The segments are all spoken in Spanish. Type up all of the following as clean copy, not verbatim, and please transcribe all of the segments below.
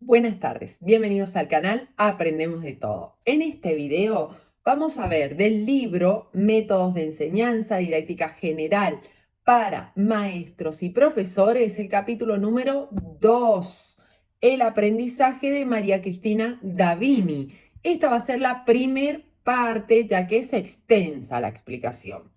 Buenas tardes, bienvenidos al canal Aprendemos de Todo. En este video vamos a ver del libro Métodos de Enseñanza Didáctica General para Maestros y Profesores, el capítulo número 2, el aprendizaje de María Cristina Davini. Esta va a ser la primer parte, ya que es extensa la explicación.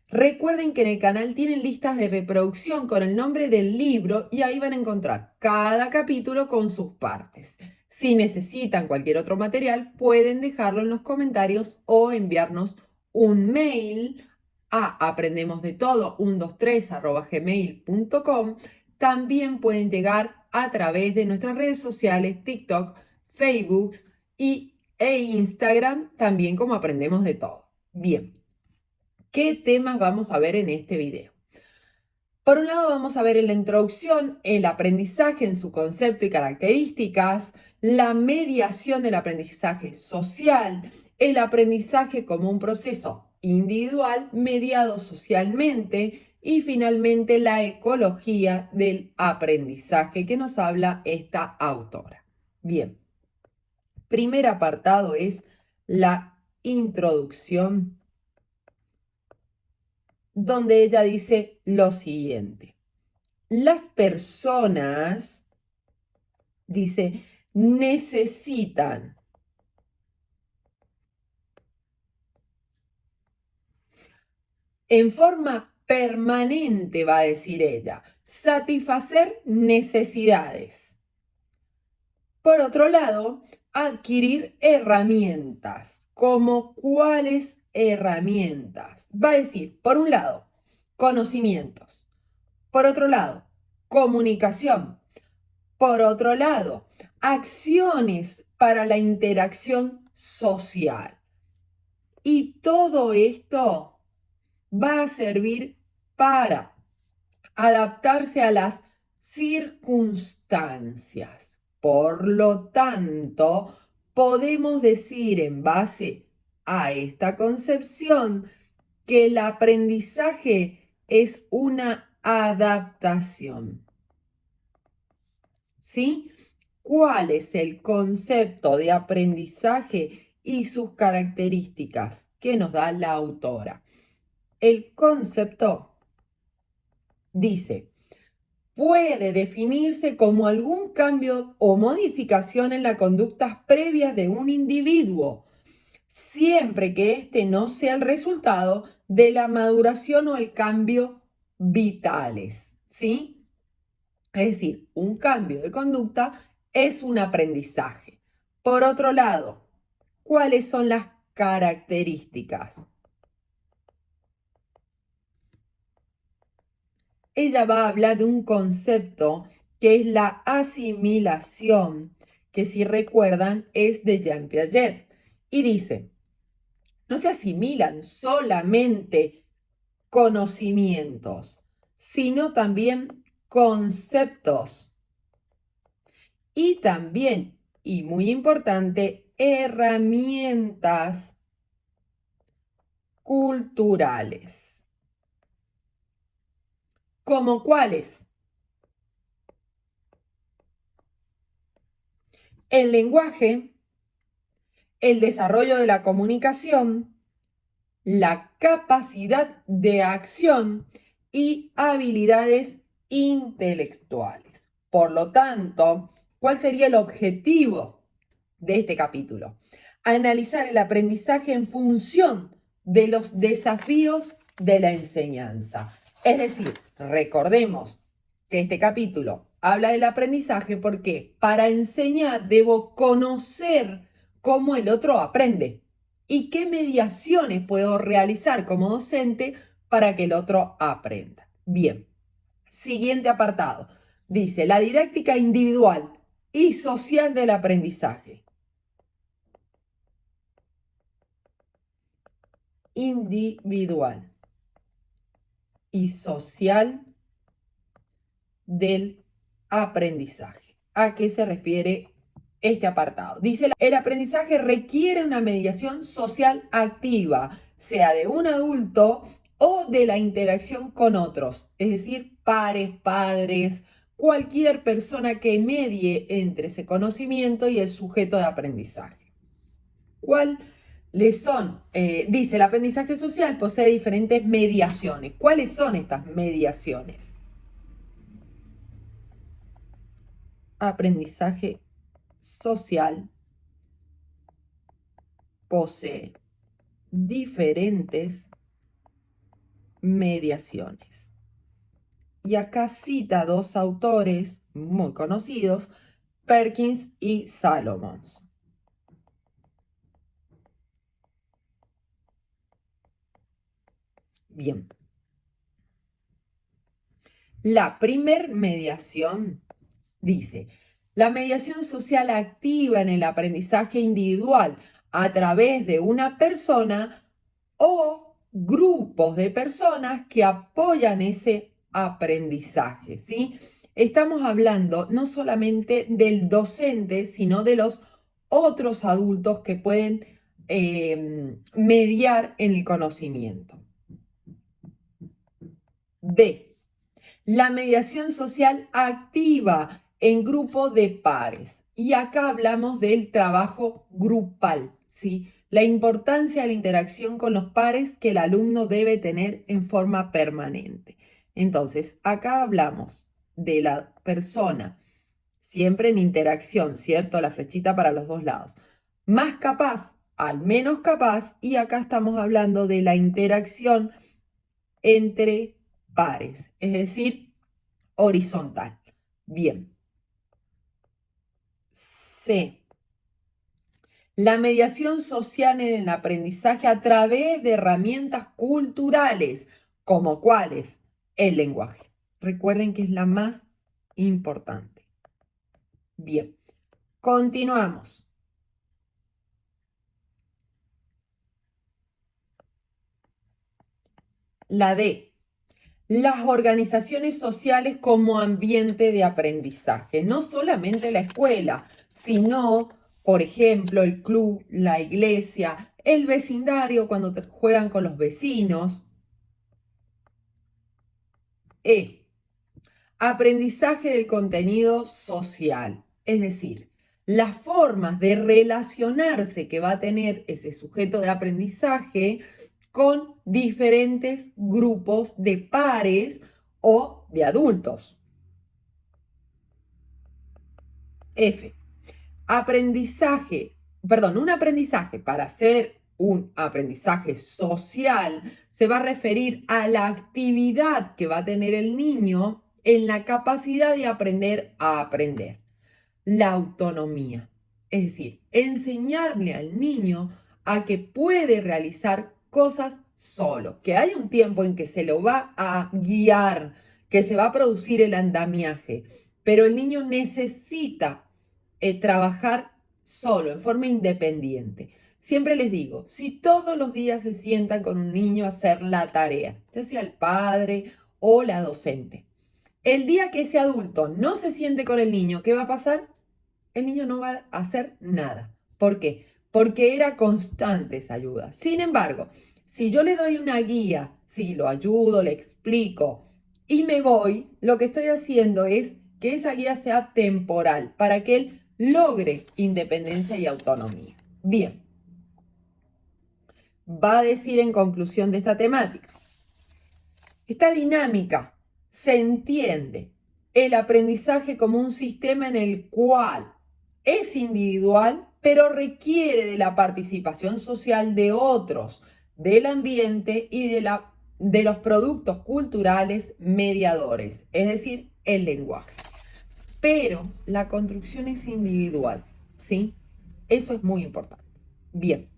Recuerden que en el canal tienen listas de reproducción con el nombre del libro y ahí van a encontrar cada capítulo con sus partes. Si necesitan cualquier otro material, pueden dejarlo en los comentarios o enviarnos un mail a aprendemosdetodo123@gmail.com. También pueden llegar a través de nuestras redes sociales, TikTok, Facebook e Instagram, también como Aprendemos de Todo. Bien. ¿Qué temas vamos a ver en este video? Por un lado vamos a ver en la introducción el aprendizaje en su concepto y características, la mediación del aprendizaje social, el aprendizaje como un proceso individual mediado socialmente y finalmente la ecología del aprendizaje que nos habla esta autora. Bien, primer apartado es la introducción, donde ella dice lo siguiente: las personas, dice, necesitan en forma permanente, va a decir ella, satisfacer necesidades. Por otro lado, adquirir herramientas. ¿Como cuáles herramientas? Va a decir, por un lado, conocimientos. Por otro lado, comunicación. Por otro lado, acciones para la interacción social. Y todo esto va a servir para adaptarse a las circunstancias. Por lo tanto, podemos decir en base a esta concepción que el aprendizaje es una adaptación. ¿Sí? ¿Cuál es el concepto de aprendizaje y sus características que nos da la autora? El concepto dice, puede definirse como algún cambio o modificación en las conductas previas de un individuo, siempre que este no sea el resultado de la maduración o el cambio vitales, ¿sí? Es decir, un cambio de conducta es un aprendizaje. Por otro lado, ¿cuáles son las características? Ella va a hablar de un concepto que es la asimilación, que si recuerdan es de Jean Piaget. Y dice, no se asimilan solamente conocimientos, sino también conceptos. Y también, y muy importante, herramientas culturales. ¿Como cuáles? El lenguaje, el desarrollo de la comunicación, la capacidad de acción y habilidades intelectuales. Por lo tanto, ¿cuál sería el objetivo de este capítulo? Analizar el aprendizaje en función de los desafíos de la enseñanza. Es decir, recordemos que este capítulo habla del aprendizaje porque para enseñar debo conocer cómo el otro aprende y qué mediaciones puedo realizar como docente para que el otro aprenda. Bien, siguiente apartado. Dice, la didáctica individual y social del aprendizaje. Individual y social del aprendizaje. ¿A qué se refiere este apartado? Dice, el aprendizaje requiere una mediación social activa, sea de un adulto o de la interacción con otros, es decir, pares, padres, cualquier persona que medie entre ese conocimiento y el sujeto de aprendizaje. ¿Cuáles son? Dice, el aprendizaje social posee diferentes mediaciones. ¿Cuáles son estas mediaciones? Aprendizaje social posee diferentes mediaciones. Y acá cita dos autores muy conocidos, Perkins y Salomons. Bien. La primer mediación dice, la mediación social activa en el aprendizaje individual a través de una persona o grupos de personas que apoyan ese aprendizaje, ¿sí? Estamos hablando no solamente del docente, sino de los otros adultos que pueden mediar en el conocimiento. B. La mediación social activa en grupo de pares. Y acá hablamos del trabajo grupal, ¿sí? La importancia de la interacción con los pares que el alumno debe tener en forma permanente. Entonces, acá hablamos de la persona, siempre en interacción, ¿cierto? La flechita para los dos lados. Más capaz al menos capaz, y acá estamos hablando de la interacción entre pares, es decir, horizontal. Bien. C. La mediación social en el aprendizaje a través de herramientas culturales, como cuáles, el lenguaje. Recuerden que es la más importante. Bien, continuamos. La D. Las organizaciones sociales como ambiente de aprendizaje, no solamente la escuela, sino, por ejemplo, el club, la iglesia, el vecindario cuando juegan con los vecinos. E. Aprendizaje del contenido social, es decir, las formas de relacionarse que va a tener ese sujeto de aprendizaje con diferentes grupos de pares o de adultos. F. Un aprendizaje para hacer un aprendizaje social se va a referir a la actividad que va a tener el niño en la capacidad de aprender a aprender. La autonomía, es decir, enseñarle al niño a que puede realizar cosas solo, que hay un tiempo en que se lo va a guiar, que se va a producir el andamiaje, pero el niño necesita trabajar solo, en forma independiente. Siempre les digo, si todos los días se sientan con un niño a hacer la tarea, ya sea el padre o la docente, el día que ese adulto no se siente con el niño, ¿qué va a pasar? El niño no va a hacer nada. ¿Por qué? Porque era constante esa ayuda. Sin embargo, si yo le doy una guía, si lo ayudo, le explico y me voy, lo que estoy haciendo es que esa guía sea temporal para que él logre independencia y autonomía. Bien, va a decir en conclusión de esta temática. Esta dinámica se entiende el aprendizaje como un sistema en el cual es individual, pero requiere de la participación social de otros, del ambiente y de los productos culturales mediadores, es decir, el lenguaje. Pero la construcción es individual, ¿sí? Eso es muy importante. Bien.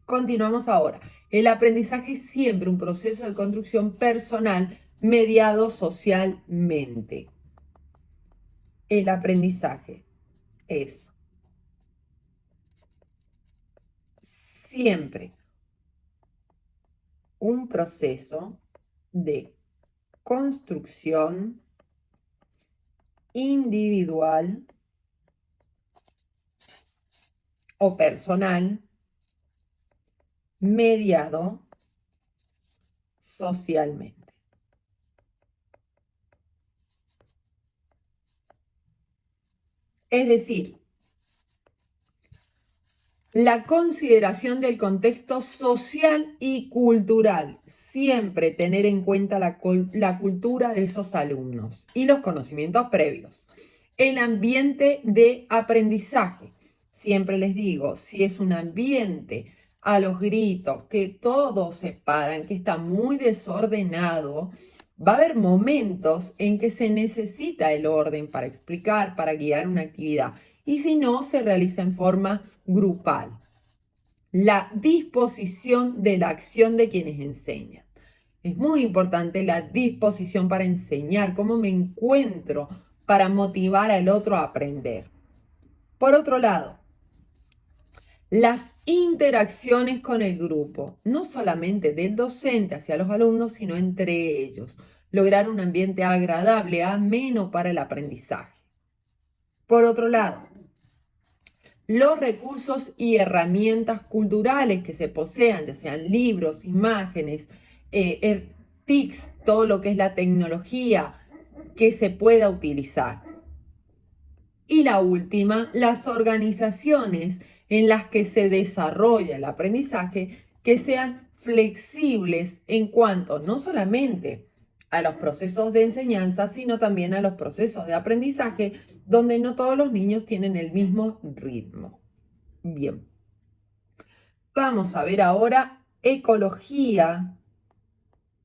Continuamos ahora. El aprendizaje es siempre un proceso de construcción personal mediado socialmente. El aprendizaje es siempre un proceso de construcción individual o personal mediado socialmente. Es decir, la consideración del contexto social y cultural. Siempre tener en cuenta la cultura de esos alumnos y los conocimientos previos. El ambiente de aprendizaje. Siempre les digo, si es un ambiente a los gritos, que todos se paran, que está muy desordenado, va a haber momentos en que se necesita el orden para explicar, para guiar una actividad. Y si no, se realiza en forma grupal. La disposición de la acción de quienes enseñan. Es muy importante la disposición para enseñar, cómo me encuentro para motivar al otro a aprender. Por otro lado, las interacciones con el grupo, no solamente del docente hacia los alumnos, sino entre ellos. Lograr un ambiente agradable, ameno para el aprendizaje. Por otro lado, los recursos y herramientas culturales que se posean, ya sean libros, imágenes, TICs, todo lo que es la tecnología que se pueda utilizar. Y la última, las organizaciones en las que se desarrolla el aprendizaje que sean flexibles en cuanto no solamente a los procesos de enseñanza, sino también a los procesos de aprendizaje, donde no todos los niños tienen el mismo ritmo. Bien, vamos a ver ahora ecología,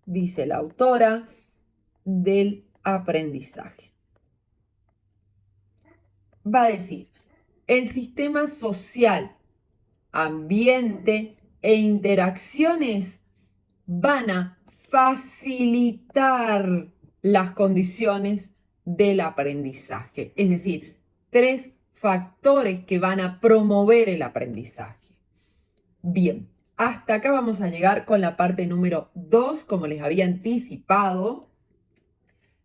dice la autora, del aprendizaje. Va a decir, el sistema social, ambiente e interacciones van a facilitar las condiciones del aprendizaje. Es decir, 3 factores que van a promover el aprendizaje. Bien, hasta acá vamos a llegar con la parte número 2, como les había anticipado.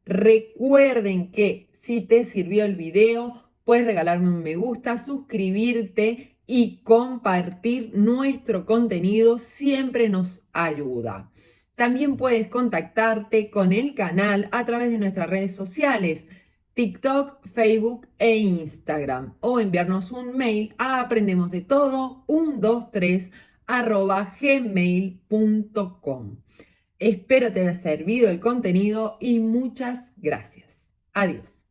Recuerden que si te sirvió el video, puedes regalarme un me gusta, suscribirte y compartir nuestro contenido. Siempre nos ayuda. También puedes contactarte con el canal a través de nuestras redes sociales, TikTok, Facebook e Instagram, o enviarnos un mail a aprendemosdetodo123@gmail.com. Espero te haya servido el contenido y muchas gracias. Adiós.